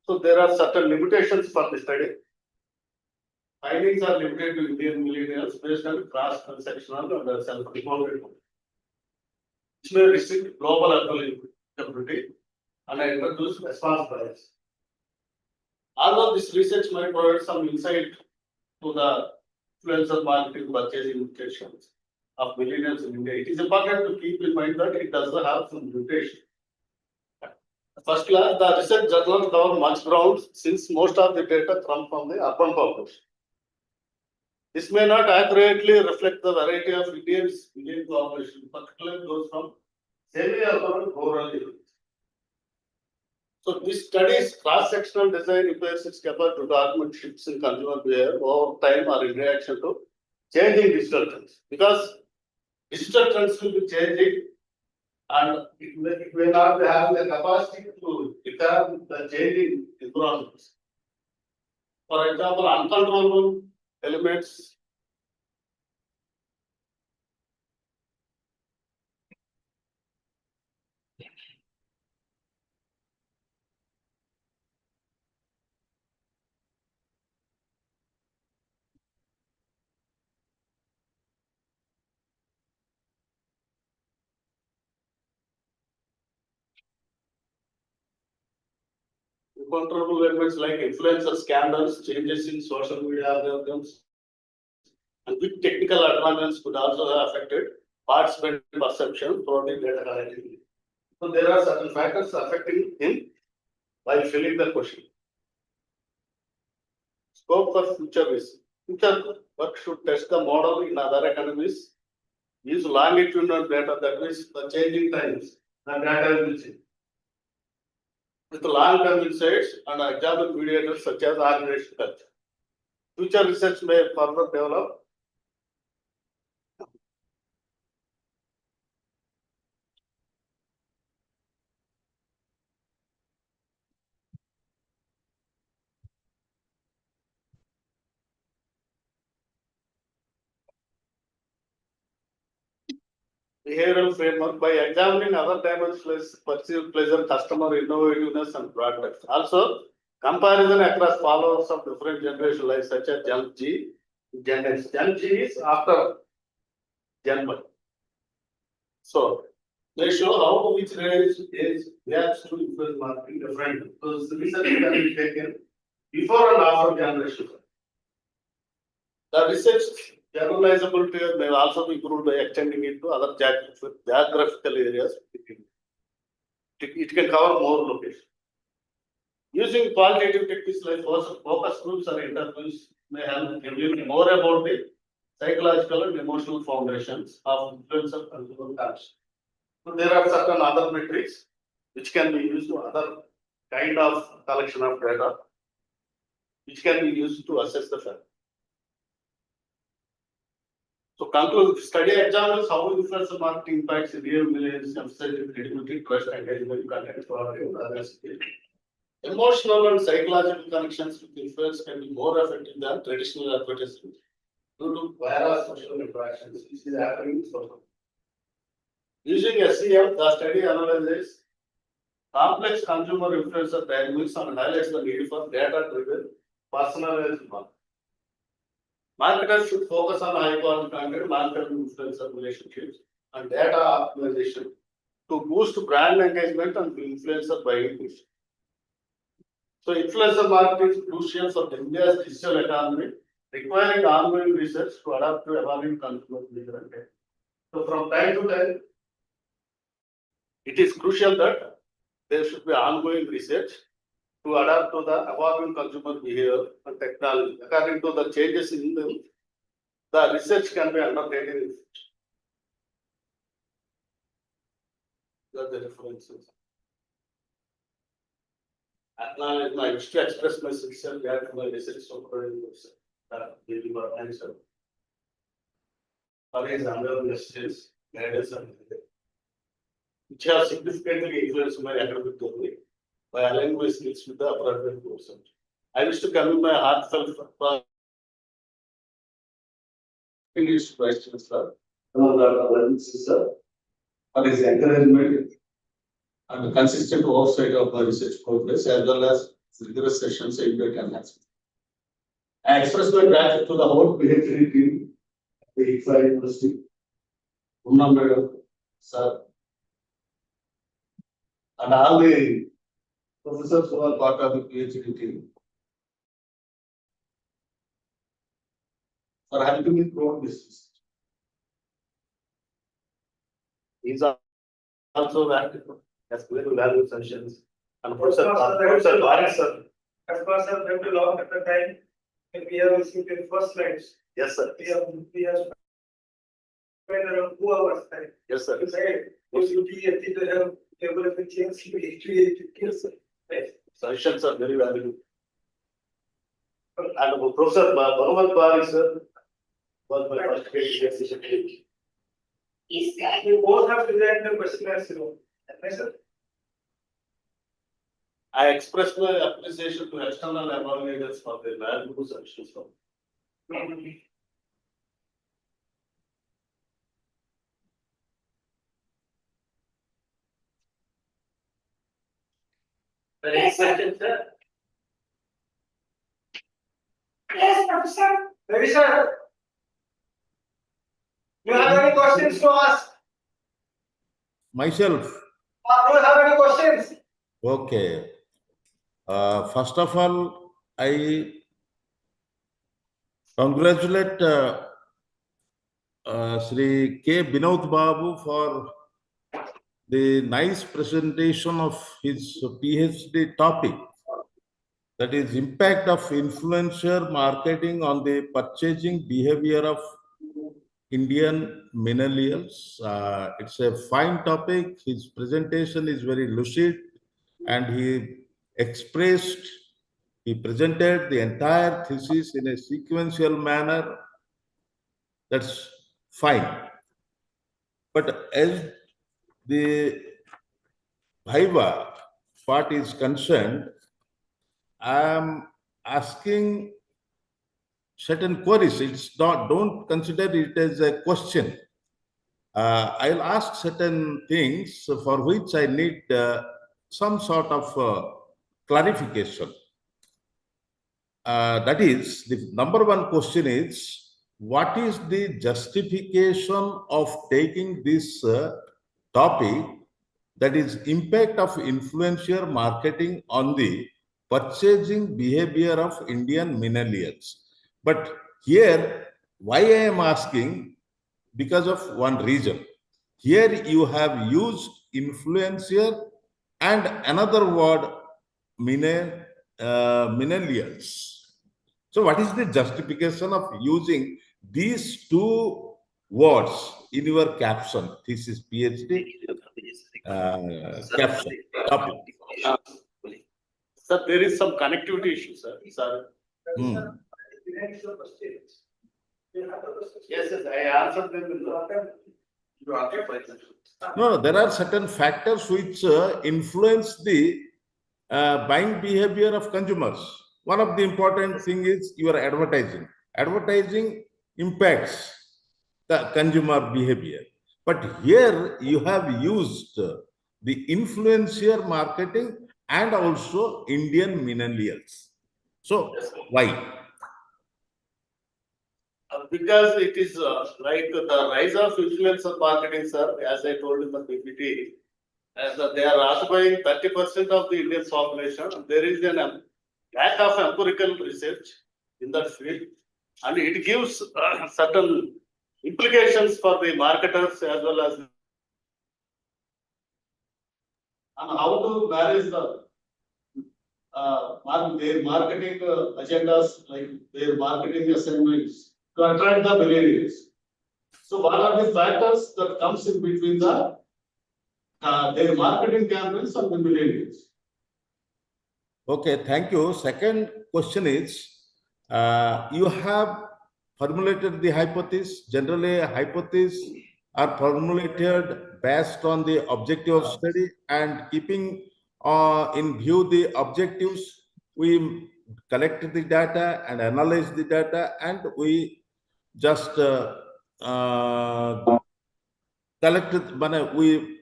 So there are certain limitations for the study. Findings are limited to Indian millennials based on cross-sectional and self-reported, which may restrict global applicability and introduce response bias. Although this research might provide some insight to the influencer marketing purchasing implications of millennials in India, it is important to keep in mind that it does have some limitation. First class, the research does not cover much ground since most of the data come from the urban population. This may not accurately reflect the variety of Indian population, particularly those from semi-urban and rural areas. So this study's cross-sectional design repairs its capacity to document shifts in consumer behavior over time or in reaction to changing digital trends. Because digital trends will be changing and it may not have the capacity to repair the changing environments. For example, uncontrollable elements uncontrollable elements like influencer scandals, changes in social media algorithms, and quick technical advances could also have affected participant perception throughout the data collecting. So there are certain factors affecting him while filling the question. Scope for future risk. Future work should test the model in other economies. Use longitudinal data, that means the changing times, the data will change. With long-term insights and example mediators such as organizational culture. Future research may further develop behavioral framework by examining other dimensions, perceived pleasure, customer innovativeness, and products. Also, comparison across followers of different generations, like such as Gen G, Gen X. Gen G is after Gen Y. So, they show how each range is reacts to influence marketing differently. So, the research can be taken before and after generation. The research generalizability may also be improved by extending it to other geographical areas. It can cover more locations. Using qualitative techniques like focus groups or interviews may help reveal more about the psychological and emotional foundations of influencer consumer culture. So there are certain other metrics which can be used to other kind of collection of data, which can be used to assess the fact. So conclude, study examples how influencer marketing impacts real millions, emphasizing credibility, trust, engagement, content for others. Emotional and psychological connections with influence can be more effective than traditional advertising due to viral social interactions. This is happening so. Using SEM, the study analyzes complex consumer influencer dynamics and highlights the need for data-driven personalized marketing. Marketers should focus on high-quality content, marketing influencer relationships, and data optimization to boost brand engagement and influencer buying push. So influencer marketing is crucial for India's digital economy, requiring ongoing research to adapt to evolving consumer behavior. So from time to time, it is crucial that there should be ongoing research to adapt to the evolving consumer behavior and technology. According to the changes in them, the research can be undertaken in future. These are the references. Acknowledge, I wish to express my sincere gratitude to my research supervisor, Viva, answer. For his unwavering messages, guidance, and which have significantly influenced my academic career by aligning my skills with the appropriate person. I wish to commit my heartfelt English questions, sir. Sir, for his encouragement and consistent oversight of the research progress as well as rigorous sessions aimed at enhancement. I express my gratitude to the whole PhD team at the IFA University, Unna Madam, sir, and all the professors who are part of the PhD team for helping me throughout this research. These are also as very valuable sessions. And Professor Varis, sir. Of course, sir, we have to log at the time. When we have received the first slides, Yes, sir. we have spent around 2 hours time. Yes, sir. To say, those UPSC to have able to change yes, sir. Yes. Sessions are very valuable. And Professor Bhagavat Varis, sir, was my first PhD session. Is that We both have designed the questionnaires, you know. Yes, sir. I express my appreciation to external evaluators for their valuable suggestions. The next question, sir. yes, Professor? Ravi sir, you have any questions to ask? Myself. Do you have any questions? Okay. First of all, I congratulate Sri K. Vinod Babu for the nice presentation of his PhD topic, that is impact of influencer marketing on the purchasing behavior of Indian millennials. It's a fine topic. His presentation is very lucid and he presented the entire thesis in a sequential manner. That's fine. But as the Viva part is concerned, I am asking certain queries. It's not, don't consider it as a question. I'll ask certain things for which I need some sort of clarification. That is, the number one question is, what is the justification of taking this topic, that is impact of influencer marketing on the purchasing behavior of Indian millennials? But here, why I am asking, because of one reason. Here you have used influencer and another word, millennials. So what is the justification of using these two words in your caption? This is PhD caption topic. Sir, there is some connectivity issue, sir. Sir. Hmm. The next question. Yes, yes, I answered them in the. You answered my question. No, there are certain factors which influence the buying behavior of consumers. One of the important thing is your advertising. Advertising impacts the consumer behavior. But here you have used the influencer marketing and also Indian millennials. So why? Because it is like the rise of influencer marketing, sir, as I told in the PPT, as they are occupying 30% of the Indian population. There is an lack of empirical research in that field, and it gives certain implications for the marketers as well as on how to manage the their marketing agendas, like their marketing assignments to attract the millennials. So what are the factors that comes in between the their marketing campaigns and the millennials? Okay, thank you. Second question is, you have formulated the hypothesis. Generally, hypotheses are formulated based on the objective of study, and keeping in view the objectives, we collect the data and analyze the data, and we just collected, we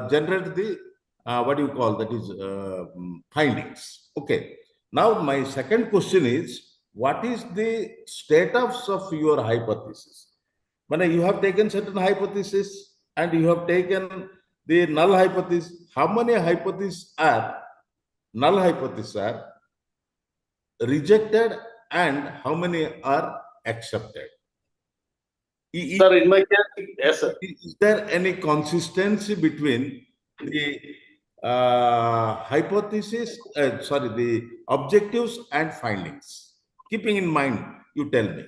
generate the what do you call that is findings. Okay. Now my second question is, what is the status of your hypothesis? When you have taken certain hypothesis and you have taken the null hypothesis, how many hypotheses are null hypotheses are rejected and how many are accepted? Sir, in my case, yes, sir. Is there any consistency between the hypothesis, sorry, the objectives and findings? Keeping in mind, you tell me.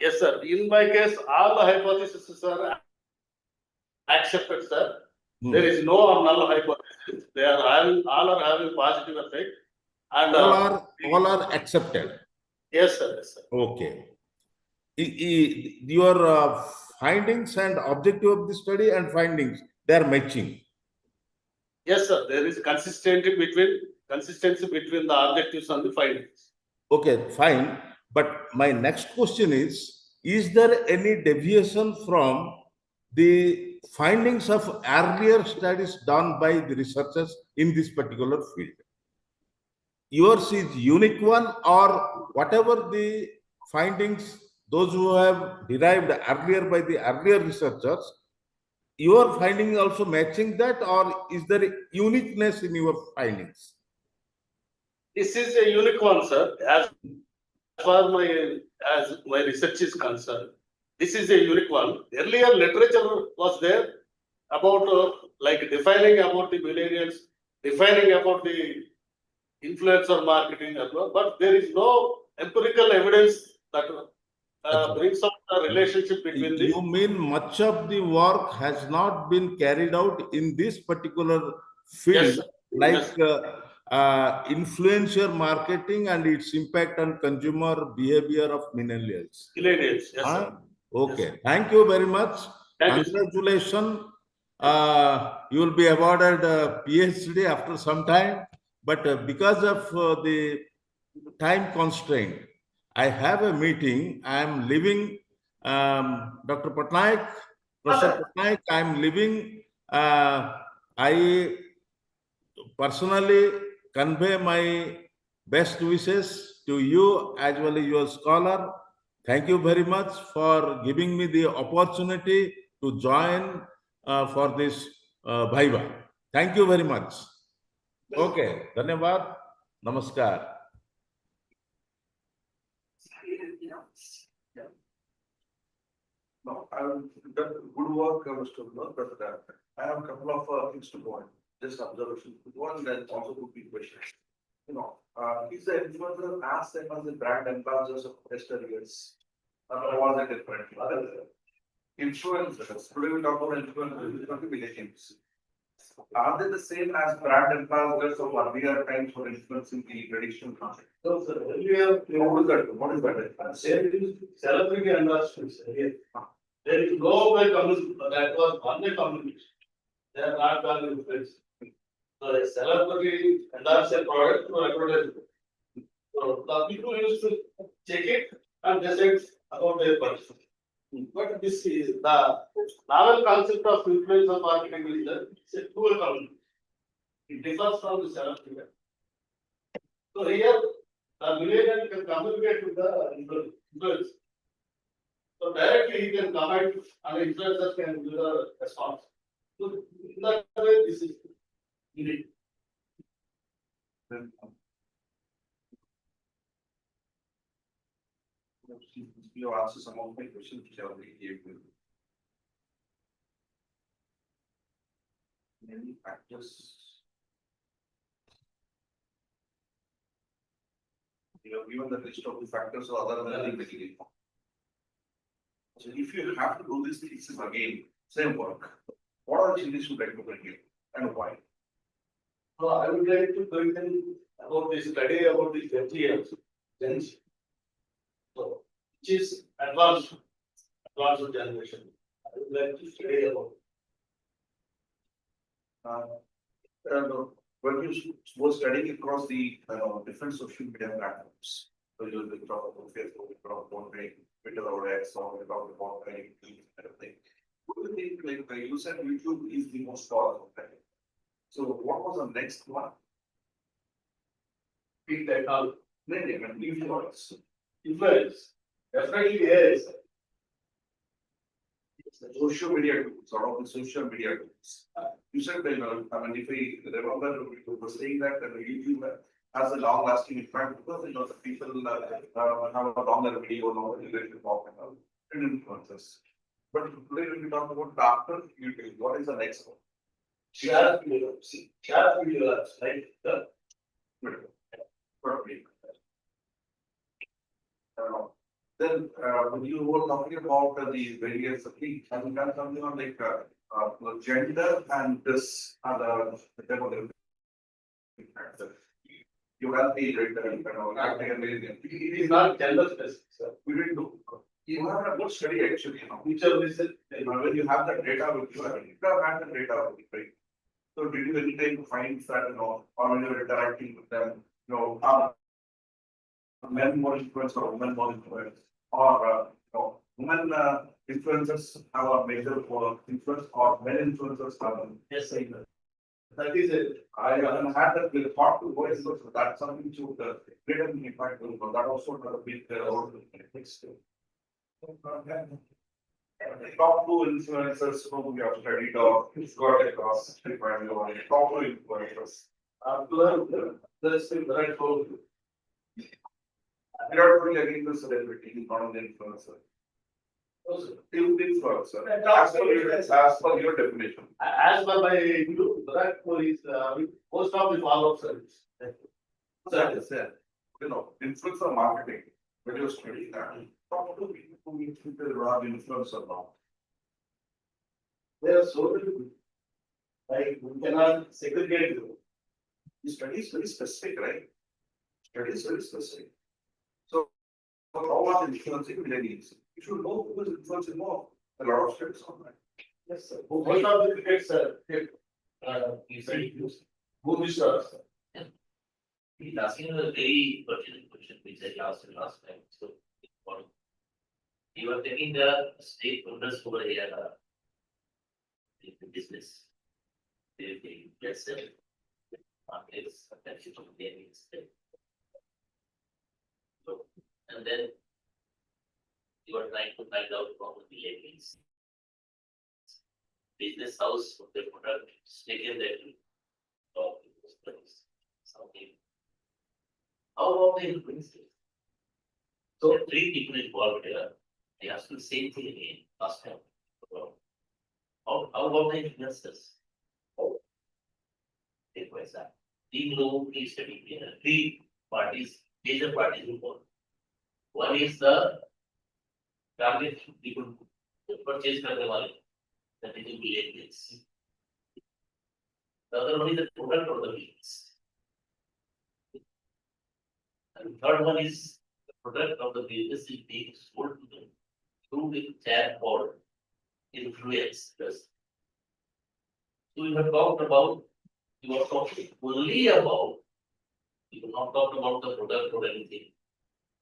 Yes, sir. In my case, all the hypotheses are accepted, sir. There is no null hypothesis. They are all are having positive effect. And All are accepted. yes, sir. Yes, sir. Okay. Your findings and objective of the study and findings, they are matching. Yes, sir. There is consistency between the objectives and the findings. Okay, fine. But my next question is there any deviation from the findings of earlier studies done by the researchers in this particular field? Yours is unique one, or whatever the findings, those who have derived earlier by the earlier researchers, your finding also matching that, or is there uniqueness in your findings? This is a unique one, sir. As far as my research is concerned, this is a unique one. Earlier literature was there about like defining about the millennials, defining about the influencer marketing as well, but there is no empirical evidence that brings up the relationship between the. You mean much of the work has not been carried out in this particular field, Yes, like influencer marketing and its impact on consumer behavior of millennials? Millennials, yes, sir. Okay, Yes. thank you very much. Thank you, sir. Congratulations. You will be awarded a PhD after some time, but because of the time constraint, I have a meeting. I am leaving, Dr. Patnaik, Professor Patnaik, I am leaving. I personally convey my best wishes to you as well as your scholar. Thank you very much for giving me the opportunity to join for this Viva. Thank you very much. Okay, धन्यवाद, नमस्कार. No, I've done good work, Mr. Vinod, but I have a couple of things to point, just observations. One, then also could be questions. Is the influencer as same as the brand ambassadors of years? Or was it different? Other influencers, today we talk about influencers, it's not relationships. Are they the same as brand ambassadors of earlier times for influencing the traditional market? So, sir, earlier, What is that? What is that? there is celebrity endorsements here. There is no way communication, that was one way communication. They are not value friends. So a celebrity endorse a product to advertise. So the people used to check it and decide about their purchase. But this is the novel concept of influencer marketing is that it's a dual communication. It differs from the celebrity. So here, the millennial can communicate with the influence. So directly he can comment and influencers can give the response. So in that way, this is unique. Then, you answer some of my questions which I already gave you. Many factors. You have given the list of the factors other than the material. So if you have to do this thesis again, same work, what are the changes you like to bring in and why? So I would like to tell them about this study about the 20 years. So which is advanced generation. I would like to study about. When you was studying across the different social media platforms, so you will talk about Facebook, you talk about Twitter or X, or you talk about everything. What do you think? Like you said, YouTube is the most powerful thing. So what was the next one? Big technology. Influence. Influence. Definitely yes. Social media tools, or of the social media tools. You said that, I mean, if we remember, we were saying that YouTube has a long lasting impact because, the people have a longer video, longer related talk and influencers. But today, when we talk about after YouTube, what is the next one? Share video. Share video apps, right? Probably. Then, when you were talking about the various things, have you done something on like gender and this other demographic factor? You have the It is not gender specific, sir. we didn't do. You have a good study actually, Which of this is, when you have the data with you, I mean, you have had the data with you, right? So did you any time find that, or when you're interacting with them, are men more influence or women more influence? Or, women influencers have a major influence or men influencers have a. yes, sir. That is it. I haven't had that with thought to voice, so that's something to the greater impact, that also not a big role to next. Top two influencers whom we have studied or got across, top two influencers. That's the right whole. Virat Kohli again the celebrity, he's not an influencer. Influencer, as per your definition. As per my view, Virat Kohli is most of the follow-up service. That is it. Influencer marketing, when you're studying that, talk to people who have influence or not. There are so many, like, we cannot segregate them. The study is very specific, right? Study is very specific. So, how are influencing millennials? You should know who is influencing more. A lot of studies on that. Yes, sir. Most of the crickets, movie stars. He's asking a very pertinent question which I asked him last time. So, you are taking the stakeholders over here in the business. They just said, markets, attention to the state. So, and then you are trying to find out from the behaviors. Business house of the product, taken that of something. How about the influencers? So three people involved here. I asked the same thing again last time. How about the influencers? Oh, take for example, we know we study here. Three parties, major parties involved. One is the target people purchase करने वाले, that is millennials. The other one is the product or the business. And third one is the product of the business is being sold to them through the chat or influence. So you have talked about, you are talking only about, you have not talked about the product or anything.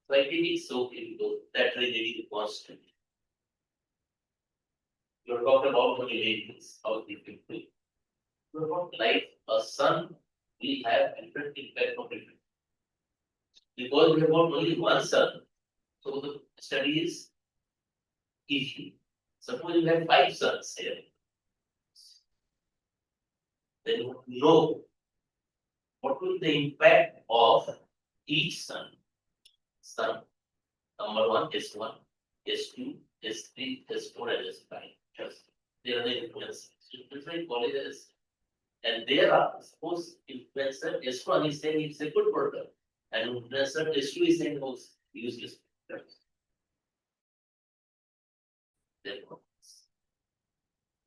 So I think it's okay because that really is constant. You are talking about the relations of the people. You are not like a son, we have different impact of different. Because we have got only one son, so the study is easy. Suppose you have 5 sons here. Then you know what will the impact of each son. Son, number 1, S1, S2, S3, S4, and S5. Just they are the influences. Different colleges. And there are, suppose influencer S1 is saying it's a good product, and influencer S2 is saying it's useless. Therefore,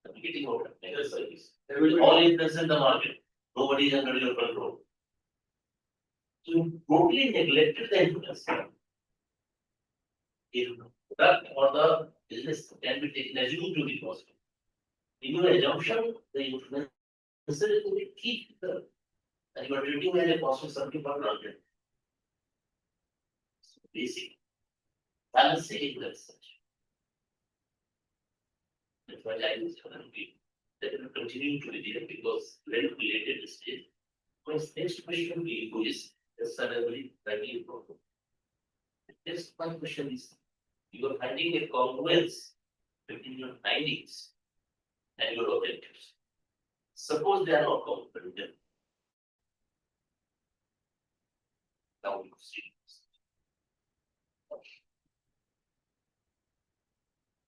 I'm getting out of mega service. They will all influence in the market. Nobody is under your control. So you totally neglected the influencer. If product or the business can be taken as you to be possible. In your assumption, the influencer will be key. And you are treating as a cost of something for granted. So basic balancing influence. That's why I was going to be that will continue to be there because very related stage. My next question to you is suddenly rightly important. Just one question is you are finding a congruence between your findings and your objectives. Suppose they are not congruent. Now you see.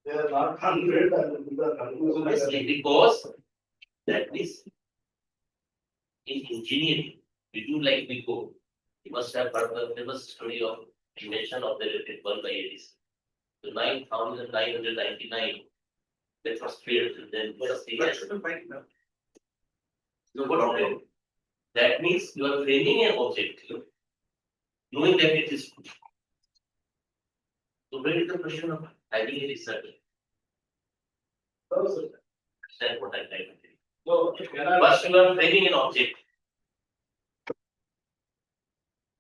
They are not congruent and the conclusion. Obviously, because that is in engineering, we do like we go. You must have heard the famous story of invention of the electric bulb by Edison. So 9,999, that was failed, and then just the So what happened? That means you are framing an objective, knowing that it is good. So where is the question of having a research? Understand what I'm trying to say. So, First, you are framing an object.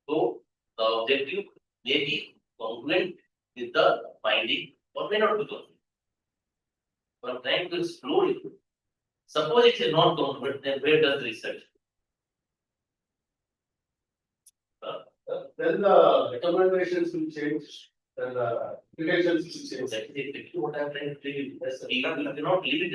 So the objective may be congruent with the finding or may not be congruent. We are trying to explore it. Suppose it is not congruent, then where does the research? Then the recommendations will change, and the applications will change. That is exactly what I am trying to tell you. We cannot leave it